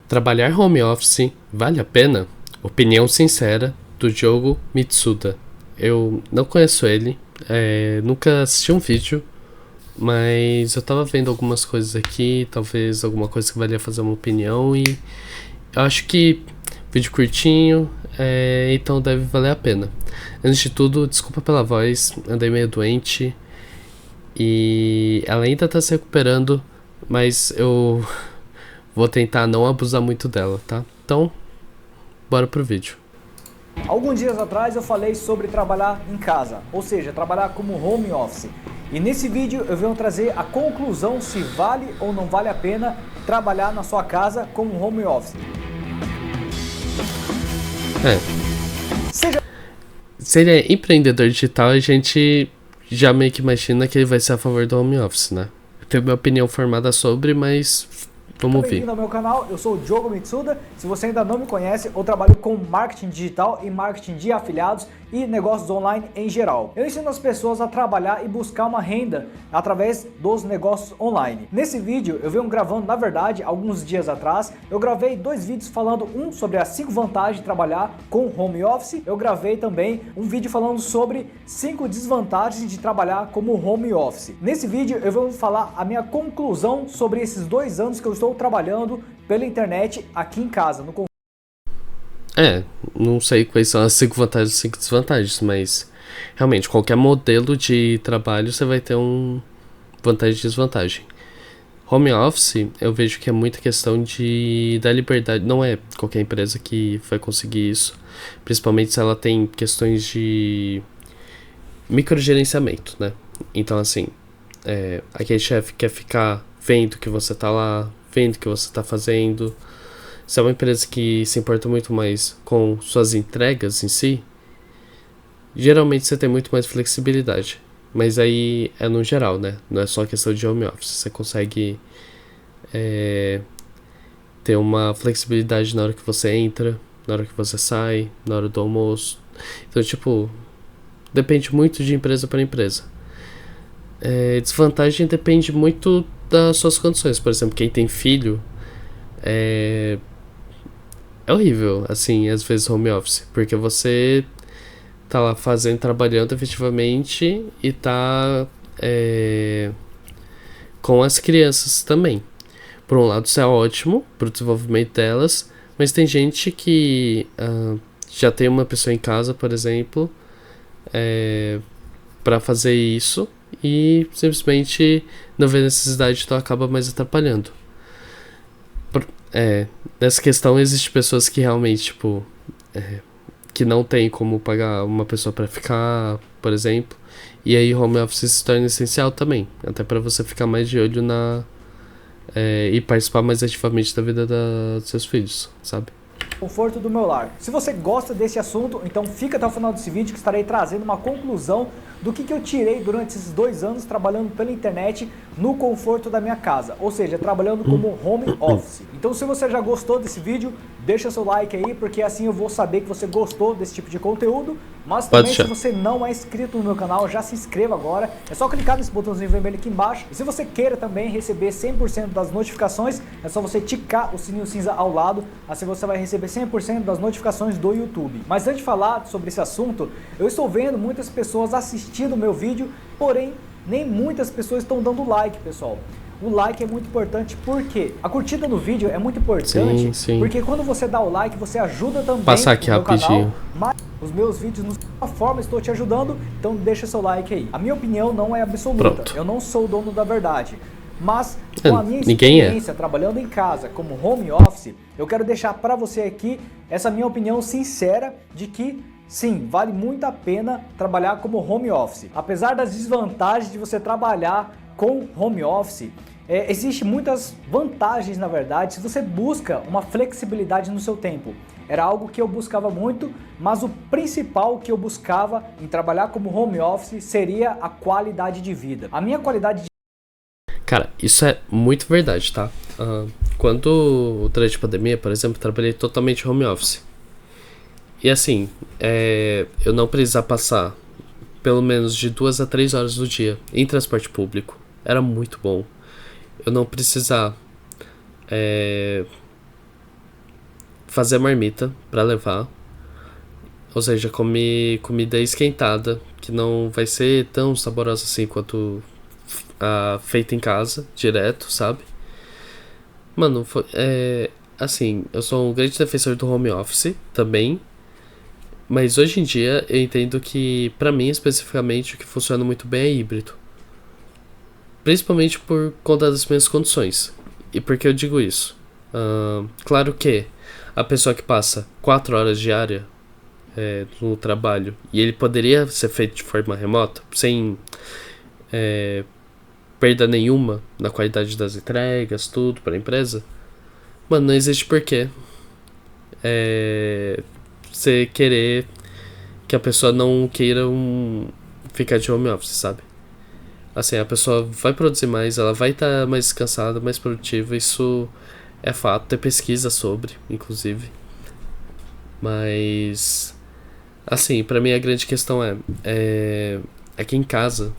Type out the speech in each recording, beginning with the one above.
Trabalhar home office vale a pena? Opinião sincera do Diogo Mitsuda. Eu não conheço ele, nunca assisti um vídeo, mas eu tava vendo algumas coisas aqui, talvez alguma coisa que valia fazer uma opinião, e eu acho que vídeo curtinho, então deve valer a pena. Antes de tudo, desculpa pela voz, andei meio doente e ela ainda tá se recuperando, mas eu vou tentar não abusar muito dela, tá? Então, bora pro vídeo. Alguns dias atrás eu falei sobre trabalhar em casa, ou seja, trabalhar como home office. E nesse vídeo eu venho trazer a conclusão se vale ou não vale a pena trabalhar na sua casa como home office. Se ele é empreendedor digital, a gente já meio que imagina que ele vai ser a favor do home office, né? Eu tenho minha opinião formada sobre, mas vamos ouvir. Bem-vindo ao meu canal, eu sou o Diogo Mitsuda. Se você ainda não me conhece, eu trabalho com marketing digital e marketing de afiliados e negócios online em geral. Eu ensino as pessoas a trabalhar e buscar uma renda através dos negócios online. Nesse vídeo eu venho gravando, na verdade, alguns dias atrás, eu gravei 2 vídeos falando, um sobre as 5 vantagens de trabalhar com home office. Eu gravei também um vídeo falando sobre 5 desvantagens de trabalhar como home office. Nesse vídeo eu vou falar a minha conclusão sobre esses 2 anos que eu estou trabalhando pela internet aqui em casa, no não sei quais são as 5 vantagens e 5 desvantagens, mas realmente qualquer modelo de trabalho você vai ter um vantagem e desvantagem. Home office, eu vejo que é muita questão da liberdade, não é qualquer empresa que vai conseguir isso, principalmente se ela tem questões de microgerenciamento, né? Então assim, aquele chefe quer ficar vendo que você tá lá, vendo o que você tá fazendo. Se é uma empresa que se importa muito mais com suas entregas em si, geralmente você tem muito mais flexibilidade. Mas aí é no geral, né? Não é só questão de home office. Você consegue ter uma flexibilidade na hora que você entra, na hora que você sai, na hora do almoço. Então, tipo, depende muito de empresa para empresa. Desvantagem depende muito das suas condições. Por exemplo, quem tem filho, é horrível, assim, às vezes home office, porque você tá lá trabalhando efetivamente e tá com as crianças também. Por um lado isso é ótimo pro desenvolvimento delas, mas tem gente que já tem uma pessoa em casa, por exemplo, para fazer isso e simplesmente não vê necessidade, então acaba mais atrapalhando. Nessa questão existe pessoas que realmente, tipo, que não tem como pagar uma pessoa pra ficar, por exemplo, e aí home office se torna essencial também, até pra você ficar mais de olho e participar mais ativamente da vida dos seus filhos, sabe? conforto do meu lar. Se você gosta desse assunto, então fica até o final desse vídeo que estarei trazendo uma conclusão do que eu tirei durante esses 2 anos trabalhando pela internet no conforto da minha casa, ou seja, trabalhando como home office. Então se você já gostou desse vídeo, deixa seu like aí, porque assim eu vou saber que você gostou desse tipo de conteúdo, mas também se você não é inscrito no meu canal, já se inscreva agora, é só clicar nesse botãozinho vermelho aqui embaixo, e se você queira também receber 100% das notificações, é só você ticar o sininho cinza ao lado, assim você vai receber 100% das notificações do YouTube. Mas antes de falar sobre esse assunto, eu estou vendo muitas pessoas assistindo o meu vídeo, porém nem muitas pessoas estão dando like, pessoal. O like é muito importante porque a curtida no vídeo é muito importante, sim. Porque quando você dá o like, você ajuda também passar aqui o meu rapidinho. canal, mas os meus vídeos, de alguma forma, estou te ajudando, então deixa seu like aí. A minha opinião não é absoluta, Pronto. eu não sou o dono da verdade, mas com a minha experiência trabalhando em casa como home office, eu quero deixar para você aqui essa minha opinião sincera de que sim, vale muito a pena trabalhar como home office. Apesar das desvantagens de você trabalhar com home office, existem muitas vantagens, na verdade, se você busca uma flexibilidade no seu tempo. Era algo que eu buscava muito, mas o principal que eu buscava em trabalhar como home office seria a qualidade de vida. A minha qualidade de... Cara, isso é muito verdade, tá? Quando durante a pandemia, por exemplo, trabalhei totalmente home office. E assim, eu não precisava passar pelo menos de 2 a 3 horas do dia em transporte público. Era muito bom. Eu não precisar fazer marmita pra levar. Ou seja, comer comida esquentada, que não vai ser tão saborosa assim quanto a feita em casa, direto, sabe? Mano, assim, eu sou um grande defensor do home office também. Mas hoje em dia eu entendo que, pra mim especificamente, o que funciona muito bem é híbrido. Principalmente por conta das minhas condições. E por que eu digo isso? Claro que a pessoa que passa 4 horas diária no trabalho e ele poderia ser feito de forma remota, sem perda nenhuma na qualidade das entregas, tudo para a empresa, mano, não existe porquê você querer que a pessoa não queira ficar de home office, sabe? Assim, a pessoa vai produzir mais, ela vai estar mais descansada, mais produtiva, isso é fato, tem pesquisa sobre, inclusive. Mas, assim, pra mim a grande questão é que em casa,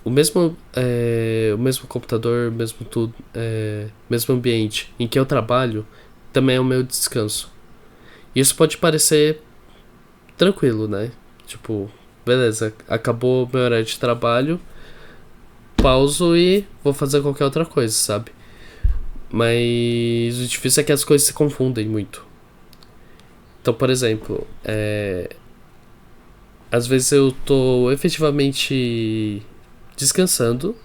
o mesmo computador, mesmo tudo, mesmo ambiente em que eu trabalho, também é o meu descanso. Isso pode parecer tranquilo, né? Tipo, beleza, acabou meu horário de trabalho, pauso e vou fazer qualquer outra coisa, sabe? Mas o difícil é que as coisas se confundem muito. Então, por exemplo, às vezes eu tô efetivamente descansando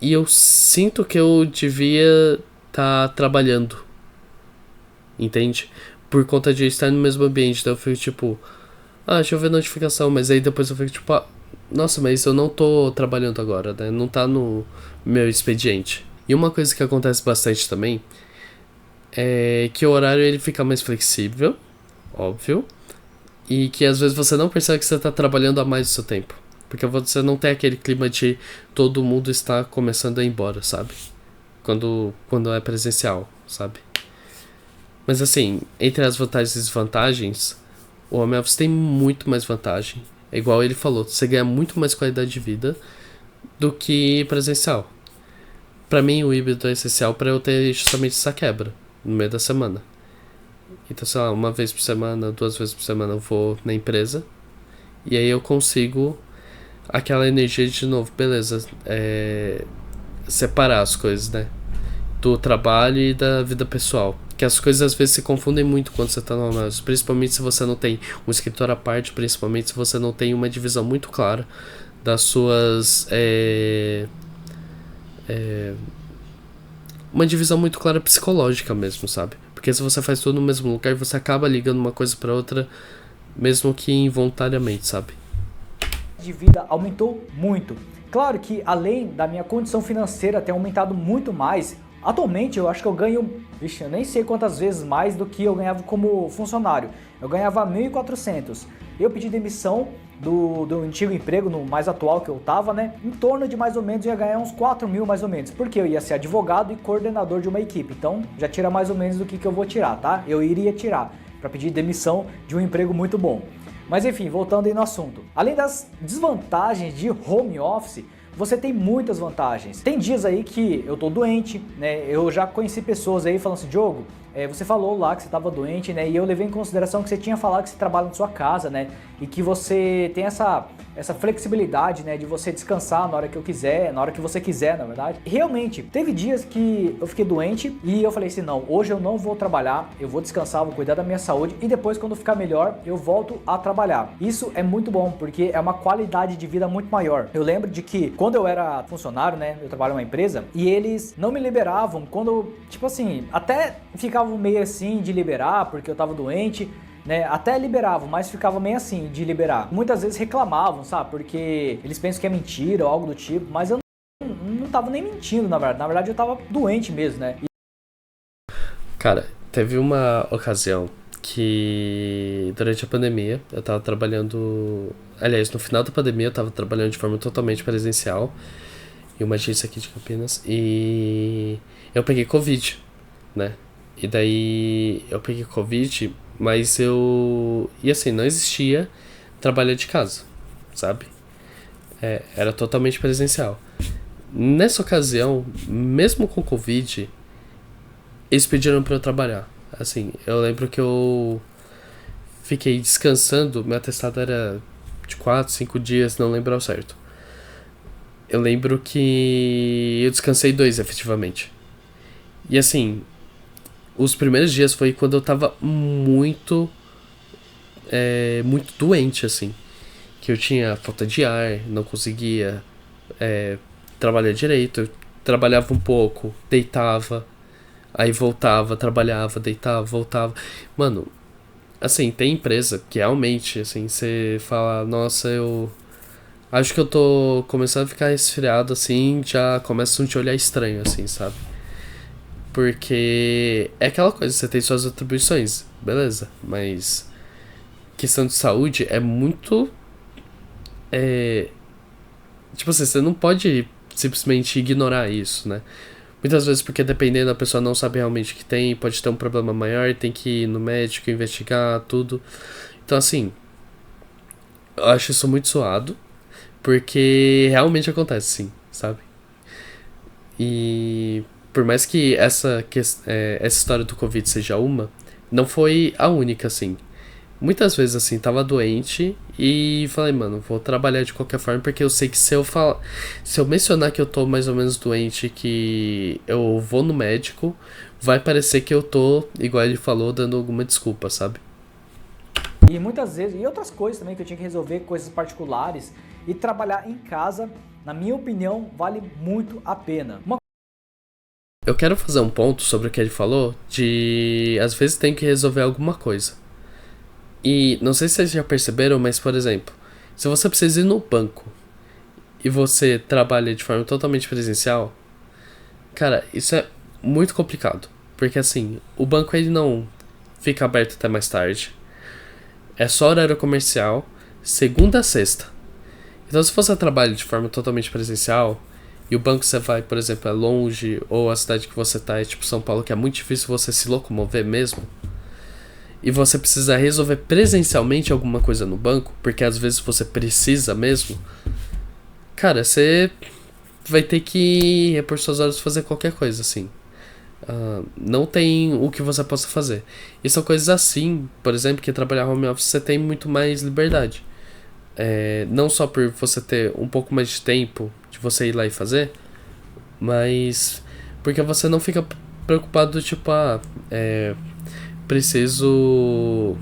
e eu sinto que eu devia estar trabalhando, entende? Por conta de estar no mesmo ambiente. Então eu fico tipo, deixa eu ver a notificação, mas aí depois eu fico tipo, nossa, mas eu não tô trabalhando agora, né? Não tá no meu expediente. E uma coisa que acontece bastante também é que o horário ele fica mais flexível, óbvio, e que às vezes você não percebe que você tá trabalhando a mais do seu tempo. Porque você não tem aquele clima de todo mundo está começando a ir embora, sabe? Quando é presencial, sabe? Mas assim, entre as vantagens e desvantagens, o home office tem muito mais vantagem. É igual ele falou, você ganha muito mais qualidade de vida do que presencial. Pra mim, o híbrido é essencial pra eu ter justamente essa quebra no meio da semana. Então, sei lá, uma vez por semana, 2 vezes por semana eu vou na empresa e aí eu consigo aquela energia de novo, beleza, separar as coisas, né? Do trabalho e da vida pessoal. Que as coisas às vezes se confundem muito quando você tá no home office, principalmente se você não tem um escritório à parte, principalmente se você não tem uma divisão muito clara das suas uma divisão muito clara psicológica mesmo, sabe? Porque se você faz tudo no mesmo lugar, você acaba ligando uma coisa pra outra, mesmo que involuntariamente, sabe? De vida aumentou muito. Claro que além da minha condição financeira ter aumentado muito mais, atualmente eu acho que eu ganho, eu nem sei quantas vezes mais do que eu ganhava como funcionário. Eu ganhava 1.400. Eu pedi demissão do antigo emprego, no mais atual que eu tava, né? Em torno de mais ou menos, eu ia ganhar uns 4 mil mais ou menos, porque eu ia ser advogado e coordenador de uma equipe. Então já tira mais ou menos do que eu vou tirar, tá? Eu iria tirar para pedir demissão de um emprego muito bom. Mas enfim, voltando aí no assunto. Além das desvantagens de home office, você tem muitas vantagens. Tem dias aí que eu tô doente, né? Eu já conheci pessoas aí falando assim, Diogo, você falou lá que você estava doente, né? E eu levei em consideração que você tinha falado que você trabalha na sua casa, né? E que você tem essa flexibilidade, né? De você descansar na hora que eu quiser, na hora que você quiser, na verdade. Realmente, teve dias que eu fiquei doente e eu falei assim, não, hoje eu não vou trabalhar, eu vou descansar, vou cuidar da minha saúde e depois, quando ficar melhor, eu volto a trabalhar. Isso é muito bom, porque é uma qualidade de vida muito maior. Eu lembro de que quando eu era funcionário, né? Eu trabalho numa empresa e eles não me liberavam quando, tipo assim, até ficava meio assim de liberar porque eu tava doente, né? Até liberavam, mas ficava meio assim de liberar. Muitas vezes reclamavam, sabe? Porque eles pensam que é mentira ou algo do tipo, mas eu não tava nem mentindo, na verdade. Na verdade, eu tava doente mesmo, né? Cara, teve uma ocasião que durante a pandemia eu tava trabalhando. Aliás, no final da pandemia eu tava trabalhando de forma totalmente presencial em uma agência aqui de Campinas e eu peguei Covid, né? E daí eu peguei Covid, mas e assim, não existia trabalho de casa, sabe? Era totalmente presencial. Nessa ocasião, mesmo com Covid, eles pediram pra eu trabalhar. Assim, eu lembro que eu fiquei descansando, meu atestado era de 4, 5 dias, não lembro ao certo. Eu lembro que eu descansei 2, efetivamente. E assim, os primeiros dias foi quando eu tava muito doente, assim. Que eu tinha falta de ar, não conseguia trabalhar direito. Eu trabalhava um pouco, deitava, aí voltava, trabalhava, deitava, voltava. Mano, assim, tem empresa que realmente, assim, você fala, nossa, eu acho que eu tô começando a ficar resfriado, assim, já começam a te olhar estranho, assim, sabe? Porque é aquela coisa, você tem suas atribuições, beleza, mas questão de saúde é muito. É, tipo assim, você não pode simplesmente ignorar isso, né? Muitas vezes porque dependendo a pessoa não sabe realmente o que tem, pode ter um problema maior, tem que ir no médico, investigar, tudo. Então assim, eu acho isso muito zoado, porque realmente acontece sim, sabe? E por mais que essa história do Covid seja uma, não foi a única, assim. Muitas vezes, assim, tava doente e falei, mano, vou trabalhar de qualquer forma, porque eu sei que se eu mencionar que eu tô mais ou menos doente, que eu vou no médico, vai parecer que eu tô, igual ele falou, dando alguma desculpa, sabe? E muitas vezes, e outras coisas também que eu tinha que resolver, coisas particulares, e trabalhar em casa, na minha opinião, vale muito a pena. Eu quero fazer um ponto sobre o que ele falou, de às vezes tem que resolver alguma coisa. E não sei se vocês já perceberam, mas por exemplo, se você precisa ir no banco e você trabalha de forma totalmente presencial, cara, isso é muito complicado. Porque assim, o banco ele não fica aberto até mais tarde. É só horário comercial, segunda a sexta. Então se você trabalha de forma totalmente presencial e o banco que você vai, por exemplo, é longe, ou a cidade que você tá é tipo São Paulo, que é muito difícil você se locomover mesmo, e você precisa resolver presencialmente alguma coisa no banco, porque às vezes você precisa mesmo, cara, você vai ter que repor suas horas fazer qualquer coisa, assim. Não tem o que você possa fazer. E são coisas assim, por exemplo, que trabalhar home office você tem muito mais liberdade. Não só por você ter um pouco mais de tempo de você ir lá e fazer, mas porque você não fica preocupado, tipo, preciso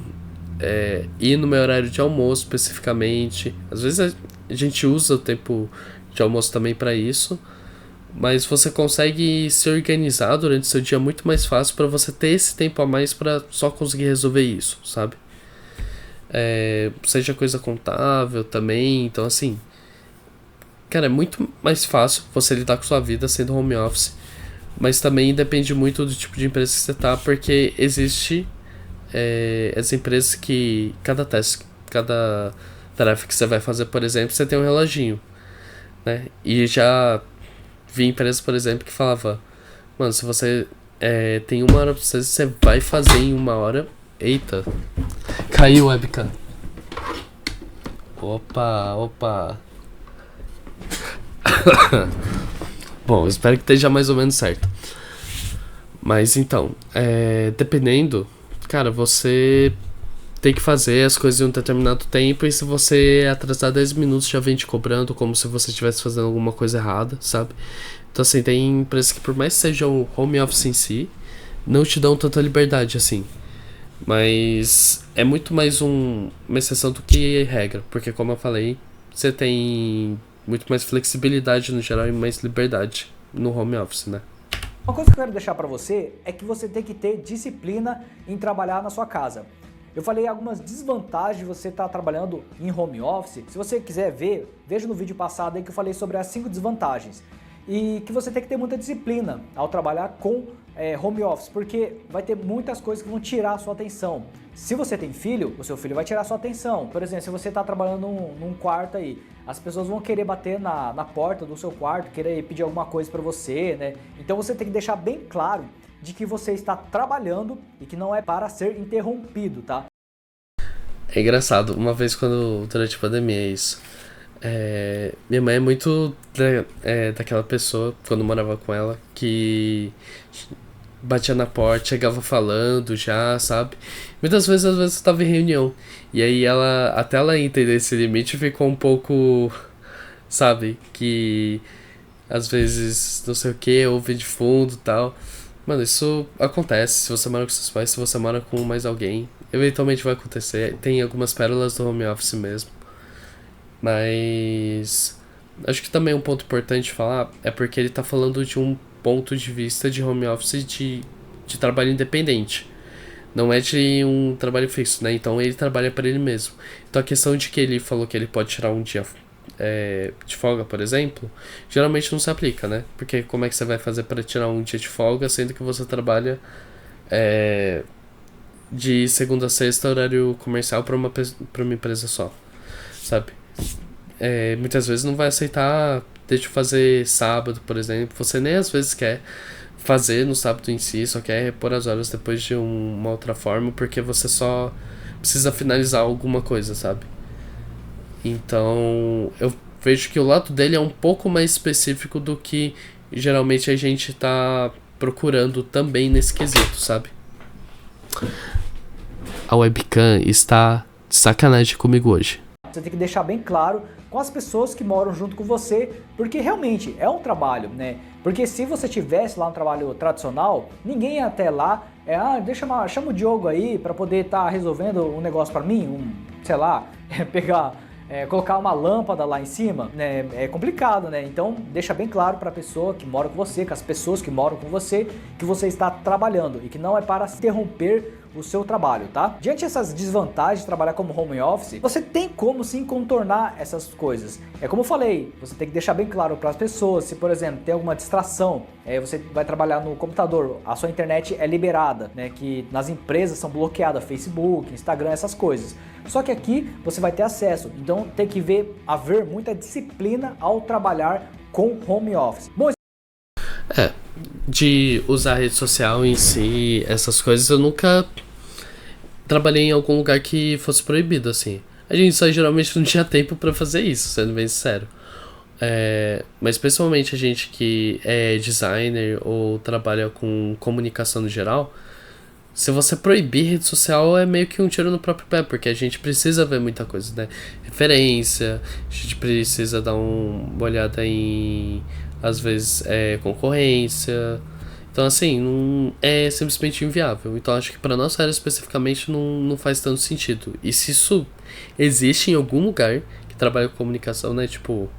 ir no meu horário de almoço especificamente. Às vezes a gente usa o tempo de almoço também para isso, mas você consegue se organizar durante o seu dia muito mais fácil para você ter esse tempo a mais para só conseguir resolver isso, sabe? Seja coisa contável também, então assim, cara, é muito mais fácil você lidar com sua vida sendo home office, mas também depende muito do tipo de empresa que você tá, porque existe as empresas que cada tarefa que você vai fazer, por exemplo, você tem um reloginho, né? E já vi empresas, por exemplo, que falava, mano, se você tem 1 hora pra fazer, você vai fazer em 1 hora. Eita, caiu o webcam. Opa. Bom, espero que esteja mais ou menos certo. Mas então, dependendo, cara, você tem que fazer as coisas em um determinado tempo, e se você atrasar 10 minutos já vem te cobrando como se você estivesse fazendo alguma coisa errada, sabe? Então assim, tem empresas que por mais que sejam home office em si, não te dão tanta liberdade assim. Mas é muito mais uma exceção do que regra, porque como eu falei, você tem muito mais flexibilidade no geral e mais liberdade no home office, né? Uma coisa que eu quero deixar para você é que você tem que ter disciplina em trabalhar na sua casa. Eu falei algumas desvantagens de você estar trabalhando em home office. Se você quiser ver, veja no vídeo passado aí que eu falei sobre as 5 desvantagens. E que você tem que ter muita disciplina ao trabalhar com home office, porque vai ter muitas coisas que vão tirar a sua atenção. Se você tem filho, o seu filho vai tirar a sua atenção. Por exemplo, se você está trabalhando num quarto aí, as pessoas vão querer bater na porta do seu quarto, querer pedir alguma coisa para você, né? Então você tem que deixar bem claro de que você está trabalhando e que não é para ser interrompido, tá? É engraçado, uma vez durante a pandemia isso. Minha mãe é muito daquela pessoa, quando eu morava com ela, que batia na porta, chegava falando já, sabe? Muitas vezes, às vezes eu tava em reunião. E aí ela, até ela entender esse limite, ficou um pouco, sabe? Que às vezes não sei o que, ouve de fundo e tal. Mano, isso acontece se você mora com seus pais, se você mora com mais alguém. Eventualmente vai acontecer. Tem algumas pérolas do home office mesmo. Mas acho que também um ponto importante falar é porque ele tá falando de um ponto de vista de home office de trabalho independente. Não é de um trabalho fixo, né? Então ele trabalha para ele mesmo. Então a questão de que ele falou que ele pode tirar um dia de folga, por exemplo, geralmente não se aplica, né? Porque como é que você vai fazer para tirar um dia de folga sendo que você trabalha de segunda a sexta horário comercial para uma empresa só, sabe? Muitas vezes não vai aceitar, deixa eu fazer sábado, por exemplo. Você nem às vezes quer fazer no sábado em si, só quer repor as horas depois de uma outra forma, porque você só precisa finalizar alguma coisa, sabe? Então, eu vejo que o lado dele é um pouco mais específico do que geralmente a gente tá procurando também nesse quesito, sabe? A webcam está de sacanagem comigo hoje. Você tem que deixar bem claro com as pessoas que moram junto com você, porque realmente é um trabalho, né? Porque se você tivesse lá um trabalho tradicional, ninguém ia até lá, chama o Diogo aí para poder estar resolvendo um negócio para mim, sei lá, colocar uma lâmpada lá em cima, né? É complicado, né? Então deixa bem claro para a pessoa que mora com você, com as pessoas que moram com você, que você está trabalhando e que não é para interromper o seu trabalho, tá? Diante dessas desvantagens de trabalhar como home office, você tem como sim contornar essas coisas. É como eu falei, você tem que deixar bem claro para as pessoas, se por exemplo tem alguma distração, você vai trabalhar no computador, a sua internet é liberada, né? Que nas empresas são bloqueadas, Facebook, Instagram, essas coisas. Só que aqui você vai ter acesso, então tem que haver muita disciplina ao trabalhar com home office. Bom, de usar a rede social em si, essas coisas, eu nunca trabalhei em algum lugar que fosse proibido, assim. A gente só geralmente não tinha tempo pra fazer isso, sendo bem sincero. Mas principalmente a gente que é designer ou trabalha com comunicação no geral, se você proibir rede social é meio que um tiro no próprio pé, porque a gente precisa ver muita coisa, né? Referência, a gente precisa dar uma olhada em, às vezes, concorrência. Então, assim, não é simplesmente inviável. Então, acho que para nossa área especificamente não faz tanto sentido. E se isso existe em algum lugar que trabalha com comunicação, né? Tipo,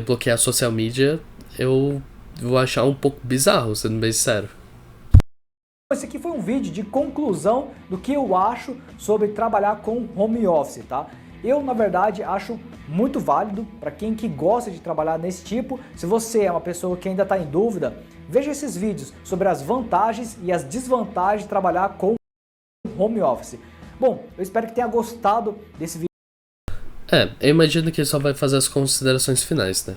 bloquear social media, eu vou achar um pouco bizarro, sendo bem sincero. esse aqui foi um vídeo de conclusão do que eu acho sobre trabalhar com home office, tá? Eu, na verdade, acho muito válido para quem que gosta de trabalhar nesse tipo. Se você é uma pessoa que ainda está em dúvida, veja esses vídeos sobre as vantagens e as desvantagens de trabalhar com home office. Bom, eu espero que tenha gostado desse vídeo. Eu imagino que ele só vai fazer as considerações finais, né?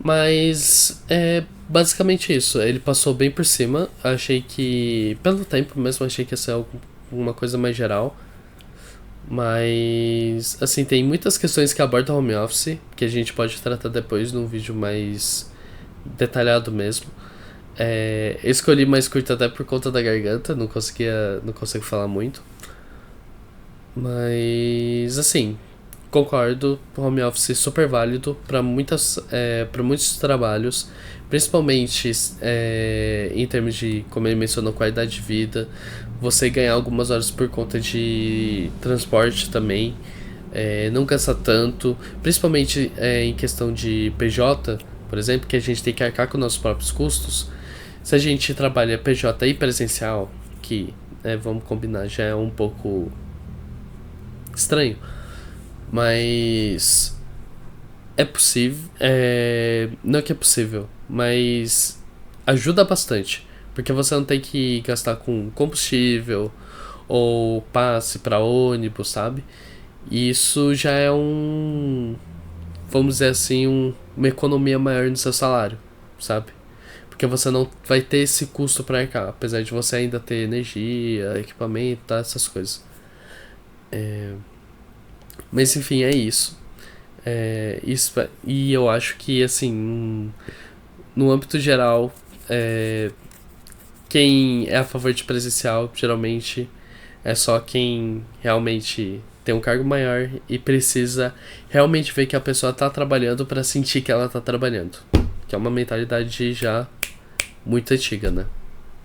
Mas é basicamente isso. Ele passou bem por cima. Achei que, pelo tempo mesmo, achei que ia ser alguma coisa mais geral. Mas, assim, tem muitas questões que abordam home office que a gente pode tratar depois num vídeo mais detalhado mesmo. Eu escolhi mais curto até por conta da garganta, não consigo falar muito. Mas, assim, concordo, home office super válido para muitos trabalhos, principalmente em termos de, como ele mencionou, qualidade de vida, você ganhar algumas horas por conta de transporte também, não cansa tanto, principalmente em questão de PJ, por exemplo, que a gente tem que arcar com nossos próprios custos. Se a gente trabalha PJ e presencial, que, vamos combinar, já é um pouco estranho, mas é possível, não é que é possível, mas ajuda bastante, porque você não tem que gastar com combustível ou passe para ônibus, sabe? E isso já é vamos dizer assim, uma economia maior no seu salário, sabe? Porque você não vai ter esse custo para arcar, apesar de você ainda ter energia, equipamento, tá, essas coisas. Mas enfim, é isso. E eu acho que, assim, no âmbito geral, quem é a favor de presencial, geralmente, é só quem realmente tem um cargo maior e precisa realmente ver que a pessoa tá trabalhando pra sentir que ela tá trabalhando. Que é uma mentalidade já muito antiga, né?